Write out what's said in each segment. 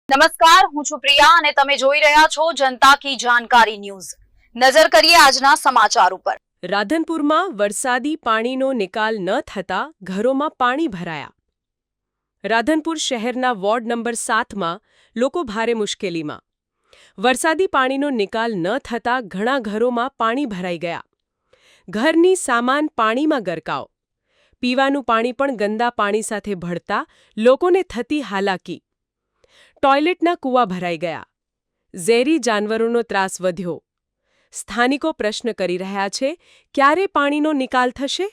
નમસ્કાર, હું છું પ્રિયા અને તમે જોઈ રહ્યા છો જનતા કી જાણકારી ન્યૂઝ। નજર કરીએ આજના સમાચાર ઉપર। રાધનપુરમાં વરસાદી પાણીનો નિકાલ ન થતા ઘરોમાં પાણી ભરાયા। રાધનપુર શહેરના વોર્ડ નંબર 7માં લોકો ભારે મુશ્કેલીમાં। વરસાદી પાણીનો નિકાલ ન થતા ઘણા ઘરોમાં પાણી ભરાઈ ગયા। ઘરની સામાન પાણીમાં ગરકાવ। પીવાનું પાણી પણ ગંદા પાણી સાથે ભળતા લોકોને થતી હાલાકી। ટોયલેટના કૂવા ભરાઈ ગયા। ઝેરી જાનવરોનો ત્રાસ વધ્યો। સ્થાનિકો પ્રશ્ન કરી રહ્યા છે, ક્યારે પાણીનો નિકાલ થશે?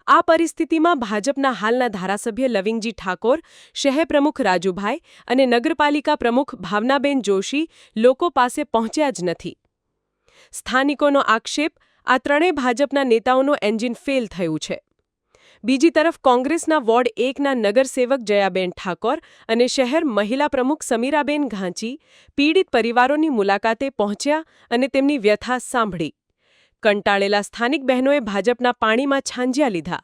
આ પરિસ્થિતિમાં ભાજપના હાલના ધારાસભ્ય લવિંગજી ઠાકોર, શહેર પ્રમુખ રાજુભાઈ અને નગરપાલિકા પ્રમુખ ભાવનાબેન જોશી લોકો પાસે પહોંચ્યા જ નથી। સ્થાનિકોનો આક્ષેપ, આ ત્રણેય ભાજપના નેતાઓનું એન્જિન ફેલ થયું છે। બીજી તરફ કોંગ્રેસના વોર્ડ 1ના નગરસેવક જયાબેન ઠાકોર અને શહેર મહિલા પ્રમુખ સમીરાબેન ઘાંચી પીડિત પરિવારોની મુલાકાતે પહોંચ્યા અને તેમની વ્યથા સાંભળી। કંટાળેલા સ્થાનિક બહેનોએ ભાજપના પાણીમાં છાંજ્યા લીધા।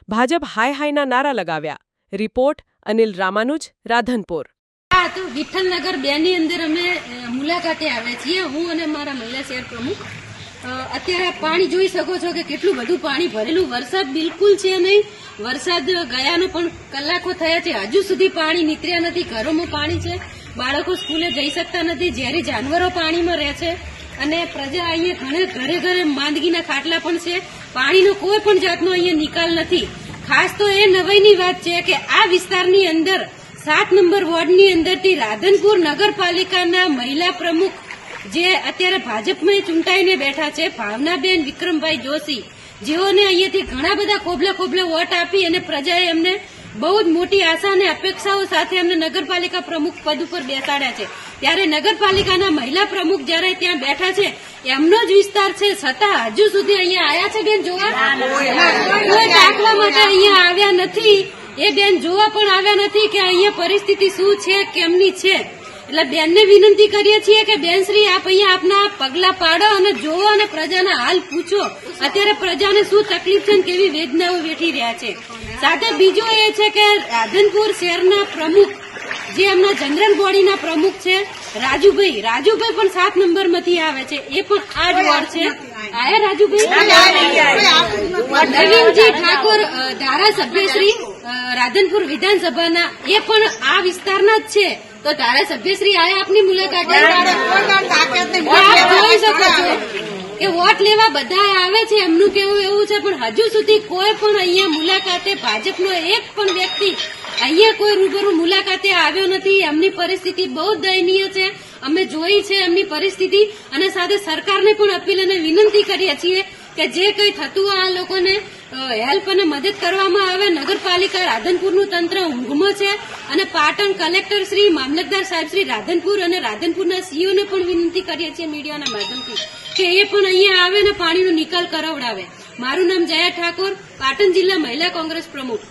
ભાજપ હાય હાયના નારા લગાવ્યા। રિપોર્ટ અનિલ રામાનુજ, રાધનપુર। તો વિઠ્ઠલનગર 2ની અંદર અમે મુલાકાતે આવ્યા છીએ, હું અને મારા મહિલા શહેર પ્રમુખ। અત્યારે પાણી જોઈ શકો છો કે કેટલું બધું પાણી ભરેલું। વરસાદ બિલકુલ છે નહીં। વરસાદ ગયાનો પણ કલાકો થયા છે, હજુ સુધી પાણી નીતર્યા નથી। ઘરોમાં પાણી છે, બાળકો સ્કૂલે જઈ શકતા નથી, ઝેરી જાનવરો પાણીમાં રહે છે અને પ્રજા અહીંયા ઘરે ઘરે માંદગીના ખાટલા પણ છે। પાણીનો કોઈ પણ જાતનો અહીંયા નિકાલ નથી। ખાસ તો એ નવાઈની વાત છે કે આ વિસ્તારની અંદર 7 નંબર વોર્ડની અંદરથી રાધનપુર નગરપાલિકાના મહિલા પ્રમુખ જે અત્યારે ભાજપમાં ચૂંટાઈને બેઠા છે, ભાવનાબેન વિક્રમભાઈ જોશી, જેઓને અહીંયાથી ઘણા બધા ખોબલા વોટ આપી અને પ્રજાએ એમને બહુ જ મોટી આશા અને અપેક્ષાઓ સાથે એમને નગરપાલિકા પ્રમુખ પદ ઉપર બેસાડ્યા છે। ત્યારે નગરપાલિકાના મહિલા પ્રમુખ જયારે ત્યાં બેઠા છે, એમનો જ વિસ્તાર છે, છતાં હજુ સુધી અહીંયા આવ્યા છે બેન જોવા? કોઈ દાખલા માટે અહીંયા આવ્યા નથી। એ બેન જોવા પણ આવ્યા નથી કે અહીંયા પરિસ્થિતિ શું છે, કેમની છે। એટલે બેનને વિનંતી કરીએ છીએ કે બેનશ્રી આપ અહીંયા આપના પગલા પાડો અને જોવો અને પ્રજાના હાલ પૂછો। અત્યારે પ્રજાને શું તકલીફ છે, કેવી વેદનાઓ વેઠી રહ્યા છે। સાથે બીજું એ છે કે રાધનપુર શહેરના પ્રમુખ જે એમના જનરલ બોડીના પ્રમુખ છે રાજુભાઈ પણ 7 નંબરમાંથી આવે છે, એ પણ આ જ વોર્ડ છે। આયા રાજુભાઈ નવીનજી ઠાકોર ધારાસભ્યશ્રી રાધનપુર વિધાનસભાના, એ પણ આ વિસ્તારના જ છે। તો ધારાસભ્યશ્રી આયા આપની મુલાકાતે જોઈ શકો છો કે વોટ લેવા બધા આવે છે, એમનું કેવું એવું છે, પણ હજુ સુધી કોઈ પણ અહીંયા મુલાકાતે ભાજપનો એક પણ વ્યક્તિ અહીંયા કોઈ રૂબરૂ મુલાકાતે આવ્યો નથી। એમની પરિસ્થિતિ બહુ દયનીય છે, અમે જોઈ છે એમની પરિસ્થિતિ, અને સાથે સરકારને પણ અપીલ અને વિનંતી કરીએ છીએ કે જે કંઈ થતું આ લોકોને હેલ્પ અને મદદ કરવામાં આવે। નગરપાલિકા રાધનપુરનું તંત્ર ઊંઘમાં છે અને પાટણ કલેક્ટર શ્રી, મામલતદાર સાહેબ શ્રી રાધનપુર અને રાધનપુરના સીઓને પણ વિનંતી કરીએ છીએ મીડિયાના માધ્યમથી કે એ પણ અહીંયા આવે અને પાણીનો નિકાલ કરાવડાવે। મારું નામ જયા ઠાકોર, પાટણ જિલ્લા મહિલા કોંગ્રેસ પ્રમુખ।